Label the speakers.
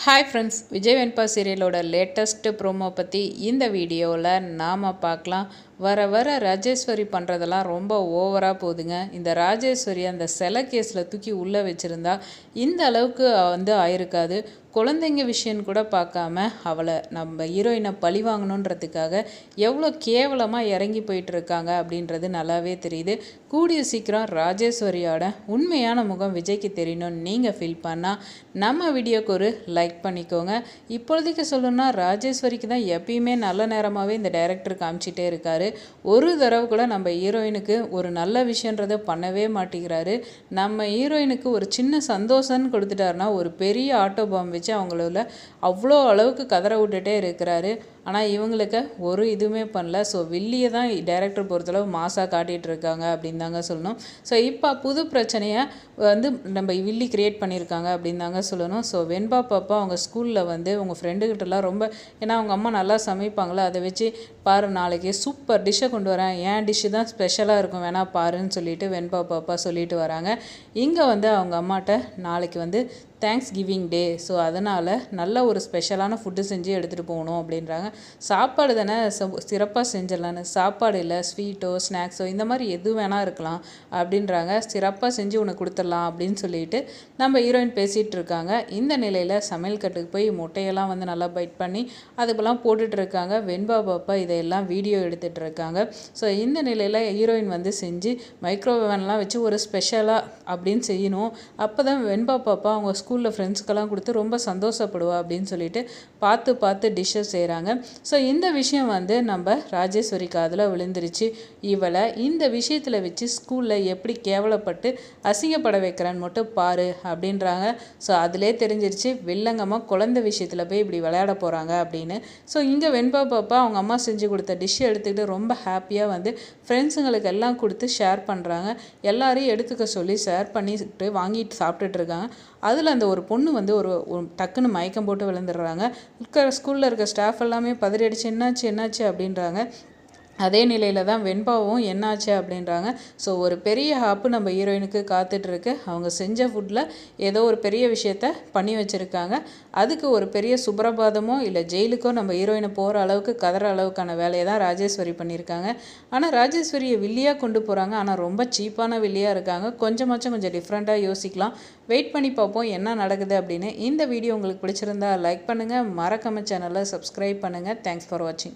Speaker 1: Hi friends, Vijay வெண்பா சீரியலோட latest promo பற்றி இந்த வீடியோவில் நாம் பார்க்கலாம். வர வர ராஜேஸ்வரி பண்ணுறதெல்லாம் ரொம்ப ஓவராக போகுதுங்க. இந்த ராஜேஸ்வரி அந்த சிலை கேஸில் தூக்கி உள்ளே வச்சுருந்தா இந்த அளவுக்கு ஆயிருக்காது. குழந்தைங்க விஷயம் கூட பார்க்காம அவளை நம்ம ஹீரோயினை பழி வாங்கணுன்றதுக்காக எவ்வளோ கேவலமாக இறங்கி போயிட்டுருக்காங்க அப்படின்றது நல்லாவே தெரியுது. கூடிய சீக்கிரம் ராஜேஸ்வரியோட உண்மையான முகம் விஜய்க்கு தெரியணும்னு நீங்கள் ஃபீல் பண்ணால் நம்ம வீடியோக்கு ஒரு லைக் பண்ணிக்கோங்க. இப்பொழுதைக்கு சொல்லணும்னா ராஜேஸ்வரிக்கு தான் எப்பயுமே நல்ல நேரமாகவே இந்த டைரக்டர் காமிச்சிட்டே இருக்காரு. ஒரு தடவை கூட நம்ம ஹீரோயினுக்கு ஒரு நல்ல விஷயன்றதை பண்ணவே மாட்டேங்கிறாரு. நம்ம ஹீரோயினுக்கு ஒரு சின்ன சந்தோஷம்னு கொடுத்துட்டாருன்னா ஒரு பெரிய ஆட்டோ பாம் வச்சு அவங்கள அவ்வளோ அளவுக்கு கதற விட்டுட்டே இருக்கிறாரு. ஆனால் இவங்களுக்கு ஒரு இதுவுமே பண்ணல. ஸோ வில்லியை தான் டைரக்டர் பொறுத்தளவு மாசாக காட்டிகிட்டு இருக்காங்க அப்படின்னு தாங்க சொல்லணும். ஸோ இப்போ புது பிரச்சனையை நம்ம வில்லி க்ரியேட் பண்ணியிருக்காங்க அப்படின்னு தாங்க சொல்லணும். ஸோ வெண்பா பாப்பா அவங்க ஸ்கூலில் உங்கள் ஃப்ரெண்டுக்கிட்டலாம் ரொம்ப, ஏன்னா அவங்க அம்மா நல்லா சமைப்பாங்களே, அதை வச்சு பாரு நாளைக்கு சூப்பர் டிஷ்ஷை கொண்டு வரேன், ஏன் டிஷ்ஷு தான் ஸ்பெஷலாக இருக்கும் வேணா பாருன்னு சொல்லிட்டு வெண்பா பாப்பா சொல்லிட்டு வராங்க. இங்கே அவங்க அம்மாட்ட நாளைக்கு தேங்க்ஸ் கிவிங் டே, ஸோ அதனால் நல்ல ஒரு ஸ்பெஷலான ஃபுட்டு செஞ்சு எடுத்துகிட்டு போகணும் அப்படின்றாங்க. சாப்பாடு தானே சிறப்பாக செஞ்சிடலான்னு, சாப்பாடு இல்லை ஸ்வீட்டோ ஸ்நாக்ஸோ இந்த மாதிரி எது வேணால் இருக்கலாம் அப்படின்றாங்க. சிறப்பாக செஞ்சு உனக்கு கொடுத்துடலாம் அப்படின்னு சொல்லிட்டு நம்ம ஹீரோயின் பேசிகிட்டு இருக்காங்க. இந்த நிலையில் சமையல் கட்டுக்கு போய் முட்டையெல்லாம் நல்லா பைட் பண்ணி அதுக்கெல்லாம் போட்டுட்ருக்காங்க. வெண்பா பாப்பா இதையெல்லாம் வீடியோ எடுத்துகிட்டு இருக்காங்க. ஸோ இந்த நிலையில் ஹீரோயின் செஞ்சு மைக்ரோவேவன்லாம் வச்சு ஒரு ஸ்பெஷலாக அப்படின்னு செய்யணும். அப்போ தான் வெண்பா பாப்பா அவங்க ஸ்கூலில் ஃப்ரெண்ட்ஸ்க்கெல்லாம் கொடுத்து ரொம்ப சந்தோஷப்படுவா அப்படின்னு சொல்லிட்டு பார்த்து பார்த்து டிஷ்ஷை செய்கிறாங்க. ஸோ இந்த விஷயம் நம்ம ராஜேஸ்வரி காதில் விழுந்துருச்சு. இவளை இந்த விஷயத்தில் வச்சு ஸ்கூலில் எப்படி கேவலப்பட்டு அசிங்கப்பட வைக்கிறான்னு மட்டும் பாரு அப்படின்றாங்க. ஸோ அதிலே தெரிஞ்சிருச்சு வில்லங்கம்மா குழந்தை விஷயத்தில் போய் இப்படி விளையாட போகிறாங்க அப்படின்னு. ஸோ இங்கே வெண்பா பாப்பா அவங்க அம்மா செஞ்சு கொடுத்த டிஷ்ஷை எடுத்துக்கிட்டு ரொம்ப ஹாப்பியாக ஃப்ரெண்ட்ஸுங்களுக்கு எல்லாம் கொடுத்து ஷேர் பண்ணுறாங்க. எல்லாரையும் எடுத்துக்க சொல்லி ஷேர் பண்ணிட்டு வாங்கிட்டு சாப்பிட்டுட்டு இருக்காங்க. அதில் அந்த ஒரு பொண்ணு ஒரு டக்குன்னு மயக்கம் போட்டு விழுந்துடுறாங்க. ஸ்கூலில் இருக்க ஸ்டாஃப் எல்லாமே பதறி அடிச்சு என்னாச்சு அப்படின்றாங்க. அதே நிலையில் தான் வெண்பாவும் என்னாச்சு அப்படின்றாங்க. ஸோ ஒரு பெரிய ஹாப்பு நம்ம ஹீரோயினுக்கு காத்துட்ருக்கு. அவங்க செஞ்ச ஃபுட்டில் ஏதோ ஒரு பெரிய விஷயத்த பண்ணி வச்சுருக்காங்க. அதுக்கு ஒரு பெரிய சுப்ரபாதமோ இல்லை ஜெயிலுக்கோ நம்ம ஹீரோயினை போகிற அளவுக்கு கதற அளவுக்கான வேலையை தான் ராஜேஸ்வரி பண்ணியிருக்காங்க. ஆனால் ராஜேஸ்வரியை வில்லியாக கொண்டு போகிறாங்க. ஆனால் ரொம்ப சீப்பான வில்லியாக இருக்காங்க. கொஞ்சம் டிஃப்ரெண்ட்டாக யோசிக்கலாம். வெயிட் பண்ணி பார்ப்போம் என்ன நடக்குது அப்படின்னு. இந்த வீடியோ உங்களுக்கு பிடிச்சிருந்தா லைக் பண்ணுங்கள், மறக்காம சேனலை சப்ஸ்கிரைப் பண்ணுங்கள். தேங்க்ஸ் ஃபார் வாட்சிங்.